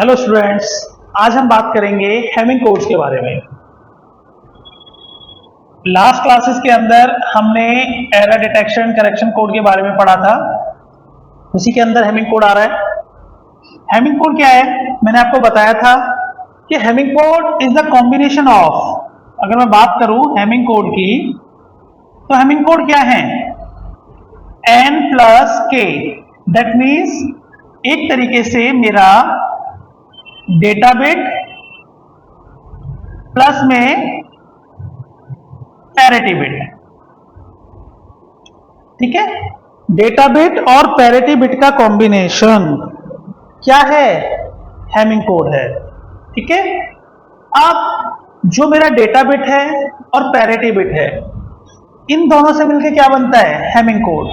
Hello students, आज हम बात करेंगे हेमिंग कोड्स के बारे में। लास्ट क्लासेस के अंदर हमने एरर डिटेक्शन करेक्शन कोड के बारे में पढ़ा था। उसी के अंदर हेमिंग कोड आ रहा है। हेमिंग कोड क्या है? मैंने आपको बताया था कि Hamming code is the combination of, अगर मैं बात करूं हेमिंग कोड की, तो हेमिंग कोड क्या है? n प्लस के। दैट मीन्स एक तरीके से मेरा डेटा बिट प्लस में पैरिटी बिट। ठीक है, डेटा बिट और पैरिटी बिट का कॉम्बिनेशन क्या है? हेमिंग कोड है। ठीक है, अब जो मेरा डेटा बिट है और पैरिटी बिट है, इन दोनों से मिलकर क्या बनता है? Hamming code.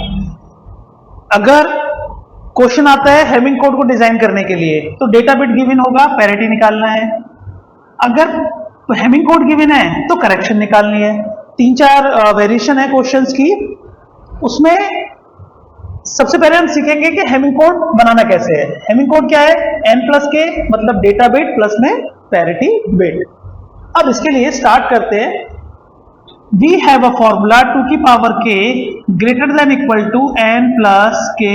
अगर क्वेश्चन आता है हेमिंग कोड को डिजाइन करने के लिए, तो डेटा बिट गिवन होगा, पैरिटी निकालना है। अगर हेमिंग कोड गिवन है तो करेक्शन निकालनी है। 3-4 वेरिएशन है क्वेश्चंस की। उसमें सबसे पहले हम सीखेंगे कि हेमिंग कोड बनाना कैसे है। हेमिंग कोड क्या है? n प्लस के, मतलब डेटा बिट प्लस में पैरिटी बिट। अब इसके लिए स्टार्ट करते हैं। We have a formula 2 की power k greater than equal to n plus k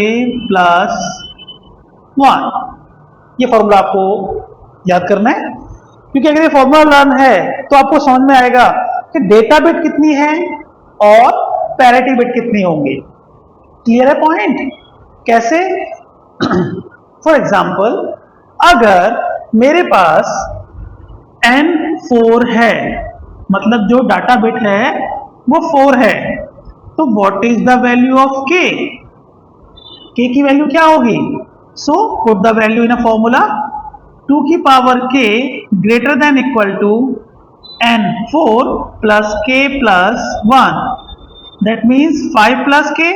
plus 1। ये फॉर्मूला आपको याद करना है, क्योंकि अगर ये फॉर्मूला लर्न है तो आपको समझ में आएगा कि डेटा बिट कितनी है और पैरिटी बिट कितनी होंगी। क्लियर है पॉइंट? कैसे? फॉर एग्जाम्पल, अगर मेरे पास n4 है, मतलब जो डाटा बिट है वो 4 है, तो what is the value of k? k की वैल्यू क्या होगी? So put the value in a formula 2 की power k greater than equal to n4 plus k plus 1। That means 5 plus k।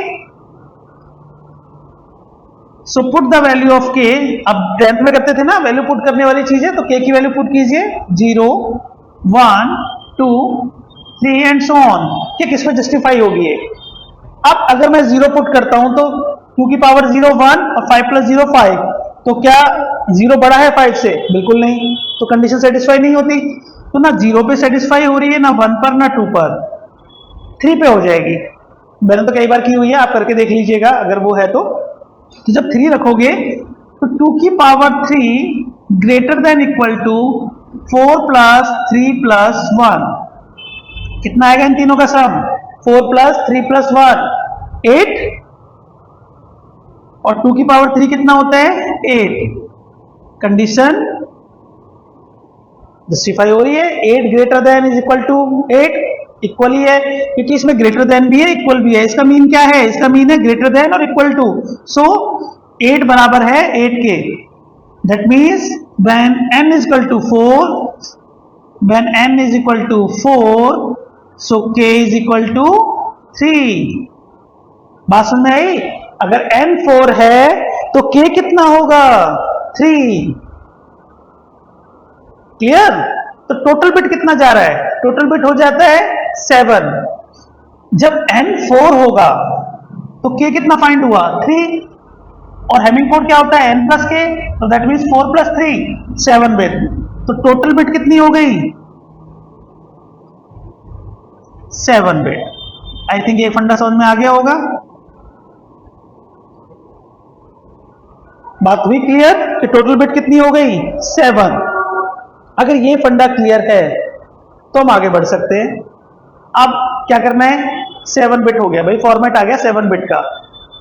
So put the value of k। अब 10th में करते थे ना, value put करने वाली चीज है, तो k की वैल्यू पुट कीजिए 0, 1, 2, 3 एंड सो ऑन। ये किस में जस्टिफाई होगी? अब अगर मैं 0 पुट करता हूं तो 2 की पावर 0 1 और 5 प्लस 0 5, तो क्या 0 बड़ा है 5 से? बिल्कुल नहीं, तो कंडीशन सेटिस्फाई नहीं होती। तो ना 0 पे सेटिस्फाई हो रही है, ना 1 पर ना 2 पर, 3 पे हो जाएगी। मैंने तो कई बार की हुई है, आप करके देख लीजिएगा अगर वो है तो। जब 3 रखोगे तो 2 की power 3 greater than equal to 4 plus 3 plus 1। कितना आएगा इन तीनों का सम? 4 प्लस 3 प्लस 1 8, और 2 की पावर 3 कितना होता है? 8। कंडीशन जस्टिफाई हो रही है। 8 greater than is equal to 8, equal ही है, क्योंकि इसमें ग्रेटर देन भी है इक्वल भी है। इसका मीन क्या है? इसका मीन है ग्रेटर देन और इक्वल टू। सो 8 बराबर है 8 के। That means when n is equal to 4, when n is equal to 4, so k is equal to 3। बात समझ में आई? अगर n 4 है तो k कितना होगा? 3। क्लियर? तो टोटल बिट कितना जा रहा है? टोटल बिट हो जाता है 7। जब n 4 होगा तो k कितना फाइंड हुआ? 3। और हेमिंग कोड क्या होता है? n प्लस के, तो दैट मीन्स 4 प्लस 3 7 बिट। तो टोटल बिट कितनी हो गई? 7 बिट। आई थिंक ये फंडा समझ में आ गया होगा। बात हुई क्लियर कि टोटल बिट कितनी हो गई? 7। अगर ये फंडा क्लियर है तो हम आगे बढ़ सकते हैं। अब क्या करना है? 7 बिट हो गया भाई, फॉर्मेट आ गया 7 बिट का।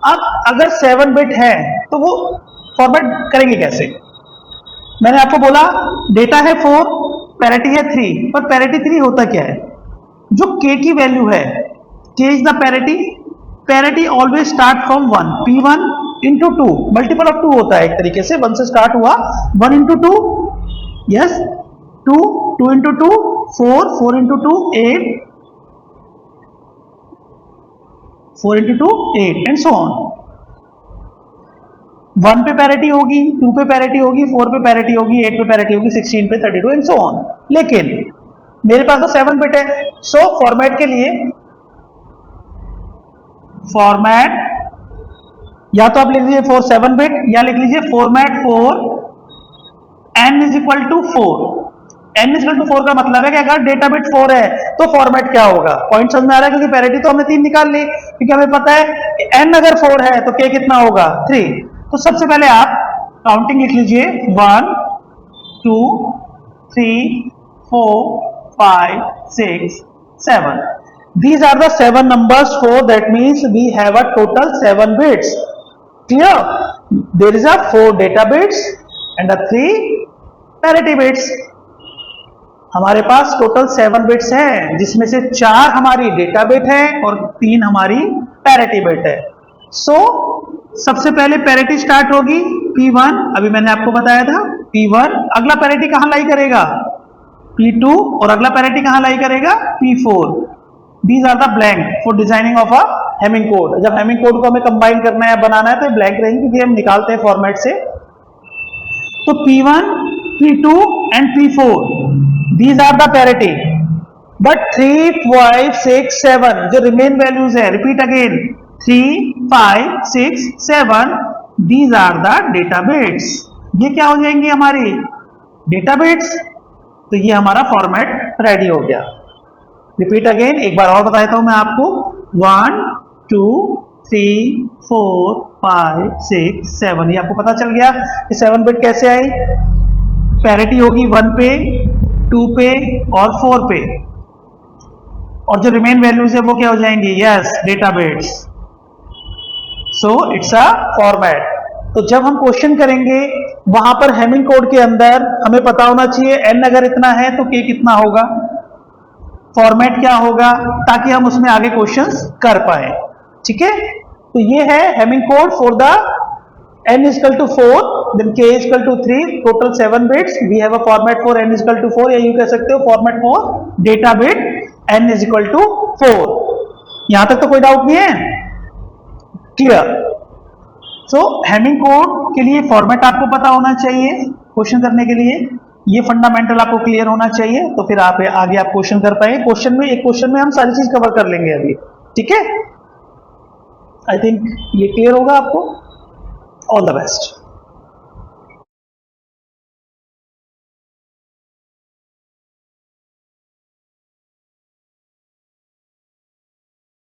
अब अगर 7 बिट है तो वो फॉर्मेट करेंगे कैसे? मैंने आपको बोला डेटा है 4, पैरिटी है 3, पर पैरिटी 3 होता क्या है? जो k की वैल्यू है, k is the parity. Parity always start from 1, p1 into 2, multiple of 2 होता है एक तरीके से। 1 से स्टार्ट हुआ, 1 into 2, yes, 2, 2 into 2 4, 4 into 2 8, 4 into 2 8 and so on. 1 पे पैरिटी होगी, 2 पे पैरिटी होगी, 4 पे पैरिटी होगी, 8 पे पैरिटी होगी, 16 पे 32 एंड सो ऑन। लेकिन मेरे पास तो 7 बिट है। सो फॉर्मेट के लिए फॉर्मेट या तो आप लिख लीजिए 4 7 बिट, या लिख लीजिए format 4 n is equal to 4। n is equal to 4 का मतलब है कि अगर डेटा बिट 4 है तो फॉर्मेट क्या होगा। पॉइंट समझ में आ रहा है, क्योंकि पैरिटी तो हमने 3 निकाल ली, क्योंकि हमें पता है कि n अगर 4 है तो k कितना होगा 3। तो सबसे पहले आप काउंटिंग लिख लीजिए 1 2 3 4 5 6 7। These are the 7 numbers 4, that means we have a total 7 bits. Clear? There is a 4 data bits and a 3 parity bits. हमारे पास टोटल 7 बिट्स हैं, जिसमें से 4 हमारी डेटा बिट है और 3 हमारी पैरिटी बिट है। सो सबसे पहले पैरिटी स्टार्ट होगी P1, अभी मैंने आपको बताया था P1। अगला पैरिटी कहां लाई करेगा P2, और अगला पैरिटी कहां लाई करेगा P4। These are the blank for designing of a Hamming code. जब हेमिंग कोड को हमें कंबाइन करना है, बनाना है, तो ब्लैंक रहेंगे, क्योंकि हम निकालते हैं फॉर्मेट से। तो P1, P2 and P4, these are the parity, but 3 5 6 7 जो रिमेन वैल्यूज है, repeat again 3 5 6 7, these are the data bits। ये क्या हो जाएंगी हमारी डेटा बिट्स। तो ये हमारा फॉर्मेट रेडी हो गया। रिपीट अगेन, एक बार और बताता हूं मैं आपको 1 2 3 4 5 6 7। ये आपको पता चल गया कि 7 बिट कैसे आई। पैरिटी होगी 1 पे, 2 पे और 4 पे, और जो रिमेन वैल्यूज है वो क्या हो जाएंगी, yes, data bits. So it's a format. तो जब हम क्वेश्चन करेंगे वहां पर हेमिंग कोड के अंदर हमें पता होना चाहिए n अगर इतना है तो k कितना होगा, फॉर्मेट क्या होगा, ताकि हम उसमें आगे क्वेश्चंस कर पाए। ठीक है, तो ये है Hamming code for the n is equal to 4, then k is equal to 3, total 7 bits। We have a format for n is equal to 4, या यूं कह सकते हो format for data bit n is equal to 4। यहां तक तो कोई doubt नहीं है, क्लियर। सो हेमिंग कोड के लिए फॉर्मेट आपको पता होना चाहिए क्वेश्चन करने के लिए, ये फंडामेंटल आपको क्लियर होना चाहिए, तो फिर आप आगे आप क्वेश्चन कर पाएंगे। क्वेश्चन में, एक क्वेश्चन में हम सारी चीज कवर कर लेंगे अभी। ठीक है, आई थिंक ये क्लियर होगा आपको। All the best.